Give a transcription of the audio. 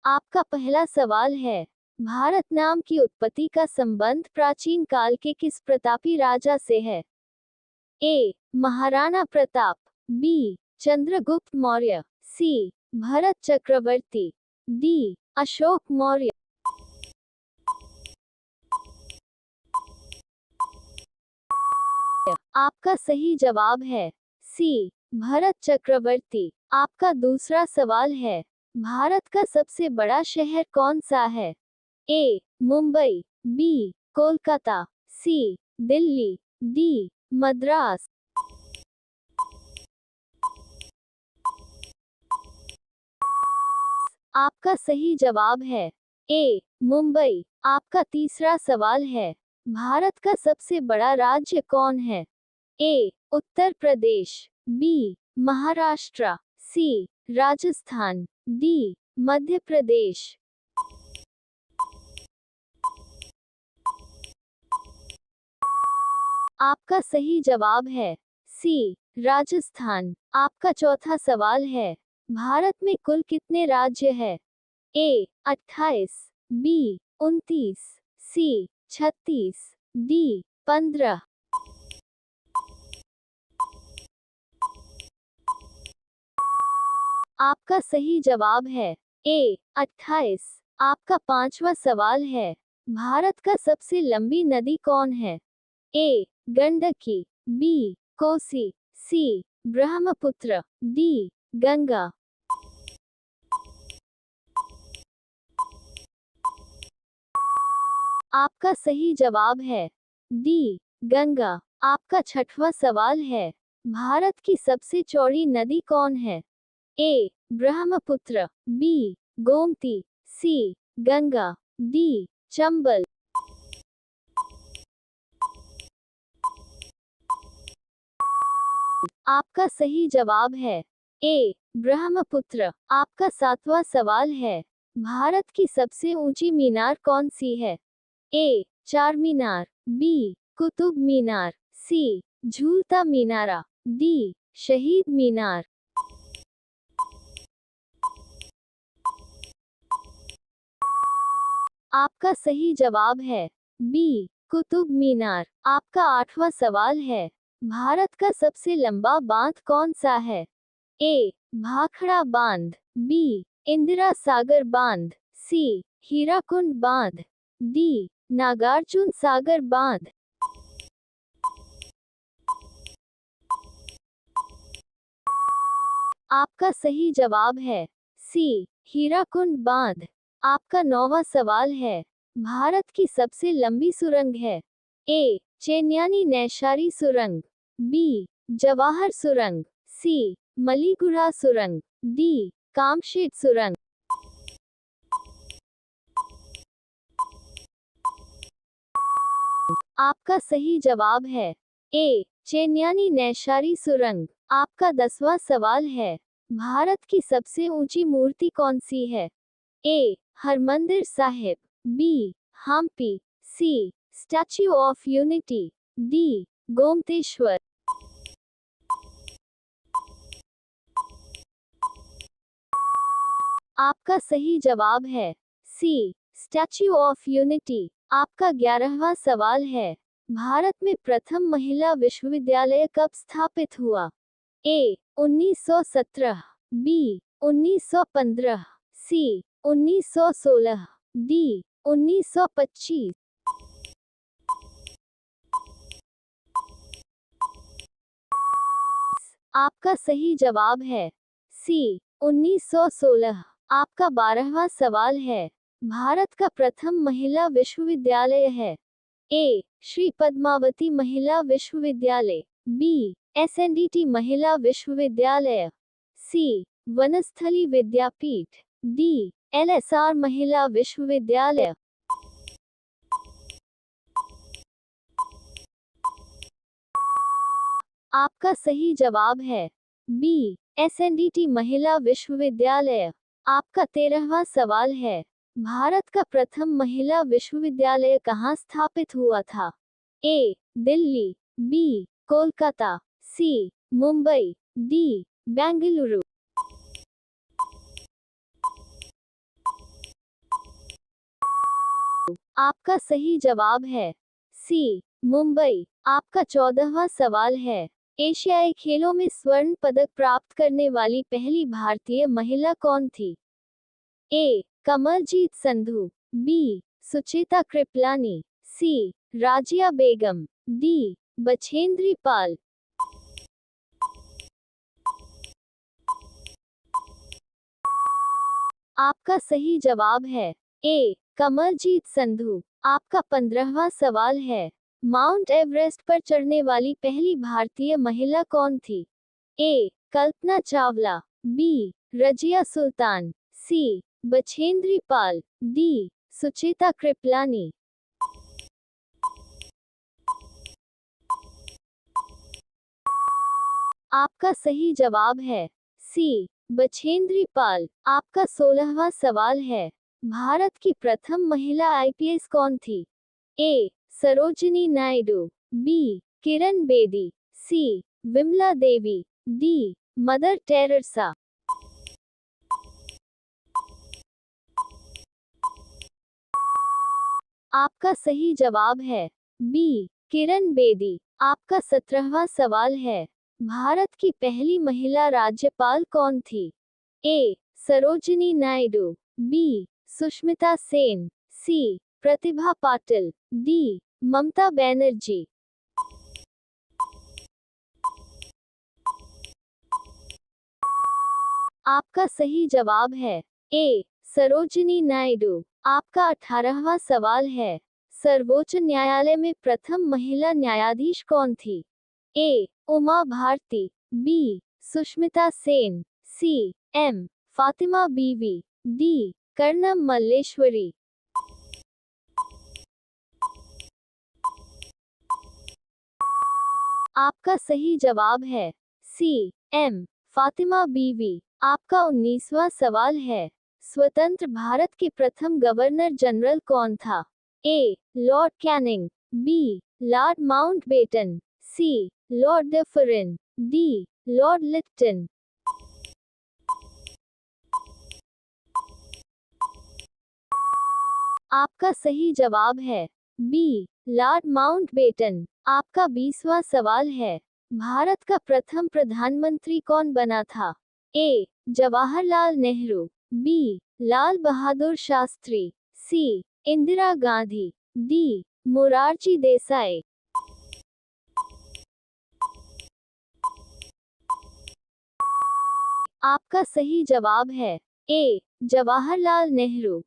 आपका पहला सवाल है, भारत नाम की उत्पत्ति का संबंध प्राचीन काल के किस प्रतापी राजा से है? ए. महाराणा प्रताप, बी. चंद्रगुप्त मौर्य, सी. भरत चक्रवर्ती, डी. अशोक मौर्य। आपका सही जवाब है सी. भरत चक्रवर्ती। आपका दूसरा सवाल है, भारत का सबसे बड़ा शहर कौन सा है? ए. मुंबई, बी. कोलकाता, सी. दिल्ली, डी. मद्रास। आपका सही जवाब है ए. मुंबई। आपका तीसरा सवाल है, भारत का सबसे बड़ा राज्य कौन है? ए. उत्तर प्रदेश, बी. महाराष्ट्र, सी. राजस्थान, डी. मध्य प्रदेश। आपका सही जवाब है सी. राजस्थान। आपका चौथा सवाल है, भारत में कुल कितने राज्य है? ए. 28, बी. 29, सी. 36, डी. 15। आपका सही जवाब है ए. 28। आपका पांचवा सवाल है, भारत का सबसे लंबी नदी कौन है? ए. गंडकी, बी. कोसी, सी. ब्रह्मपुत्र, डी. गंगा। आपका सही जवाब है डी. गंगा। आपका छठवां सवाल है, भारत की सबसे चौड़ी नदी कौन है? ए. ब्रह्मपुत्र, बी. गोमती, सी. गंगा, डी. चंबल। आपका सही जवाब है ए. ब्रह्मपुत्र। आपका सातवां सवाल है, भारत की सबसे ऊंची मीनार कौन सी है? ए. चार मीनार, बी. कुतुब मीनार, सी. झूलता मीनारा, डी. शहीद मीनार। आपका सही जवाब है बी. कुतुब मीनार। आपका आठवां सवाल है, भारत का सबसे लंबा बांध कौन सा है? ए. भाखड़ा बांध, बी. इंदिरा सागर बांध, सी. हीराकुंड बांध, डी. नागार्जुन सागर बांध। आपका सही जवाब है सी. हीराकुंड बांध। आपका नौवां सवाल है, भारत की सबसे लंबी सुरंग है? ए. चेन्यानी नैशारी सुरंग, बी. जवाहर सुरंग, सी. मलीगुड़ा सुरंग, डी. कामशेट सुरंग। आपका सही जवाब है ए. चेन्यानी नैशारी सुरंग। आपका 10वां सवाल है, भारत की सबसे ऊंची मूर्ति कौन सी है? A. Harmandir Sahib, B. Hampi, C. Statue of Unity, D. Gomateshwar. आपका सही जवाब है सी. Statue of unity. आपका 11वां सवाल है, भारत में प्रथम महिला विश्वविद्यालय कब स्थापित हुआ? ए. 1917, बी. 1915, सी. 1916, डी. 1925। आपका सही जवाब है सी. 1916। आपका 12वां सवाल है, भारत का प्रथम महिला विश्वविद्यालय है? ए. श्री पद्मावती महिला विश्वविद्यालय, बी. एसएनडीटी महिला विश्वविद्यालय, सी. वनस्थली विद्यापीठ, डी. एलएसआर महिला विश्वविद्यालय। आपका सही जवाब है बी. एसएनडीटी महिला विश्वविद्यालय। आपका 13वां सवाल है, भारत का प्रथम महिला विश्वविद्यालय कहाँ स्थापित हुआ था? ए. दिल्ली, बी. कोलकाता, सी. मुंबई, डी. बेंगलुरु। आपका सही जवाब है सी मुंबई। आपका 14वां सवाल है, एशियाई खेलों में स्वर्ण पदक प्राप्त करने वाली पहली भारतीय महिला कौन थी? ए कमलजीत संधू, बी सुचेता कृपलानी, सी राजिया बेगम, डी बछेंद्री पाल। आपका सही जवाब है ए कमलजीत संधू। आपका 15वां सवाल है, माउंट एवरेस्ट पर चढ़ने वाली पहली भारतीय महिला कौन थी? ए कल्पना चावला, बी रजिया सुल्तान, सी बछेंद्री पाल, डी सुचेता कृपलानी। आपका सही जवाब है सी बछेंद्री पाल। आपका 16वां सवाल है, भारत की प्रथम महिला आईपीएस कौन थी? ए सरोजिनी नायडू, बी किरण बेदी, सी Vimla Devi, D mother Teresa. आपका सही जवाब है बी किरण बेदी। आपका 17वां सवाल है, भारत की पहली महिला राज्यपाल कौन थी? ए सरोजिनी नायडू, बी सुष्मिता सेन, सी प्रतिभा पाटिल, डी ममता बनर्जी। आपका सही जवाब है ए सरोजिनी नायडू। आपका 18वां सवाल है, सर्वोच्च न्यायालय में प्रथम महिला न्यायाधीश कौन थी? A Uma Bharti, B Sushmita Sen, C M Fathima Beevi, D Karnam Malleswari. आपका सही जवाब है सी एम फातिमा बीवी। आपका 19वां सवाल है, स्वतंत्र भारत के प्रथम गवर्नर जनरल कौन था? A Lord Canning, B Lord Mountbatten, C Lord Dufferin, D Lord Lipton. आपका सही जवाब है बी लॉर्ड माउंटबेटन। आपका 20वां सवाल है, भारत का प्रथम प्रधानमंत्री कौन बना था? ए जवाहरलाल नेहरू, बी लाल बहादुर शास्त्री, सी इंदिरा गांधी, डी मोरारजी देसाई। आपका सही जवाब है ए जवाहरलाल नेहरू।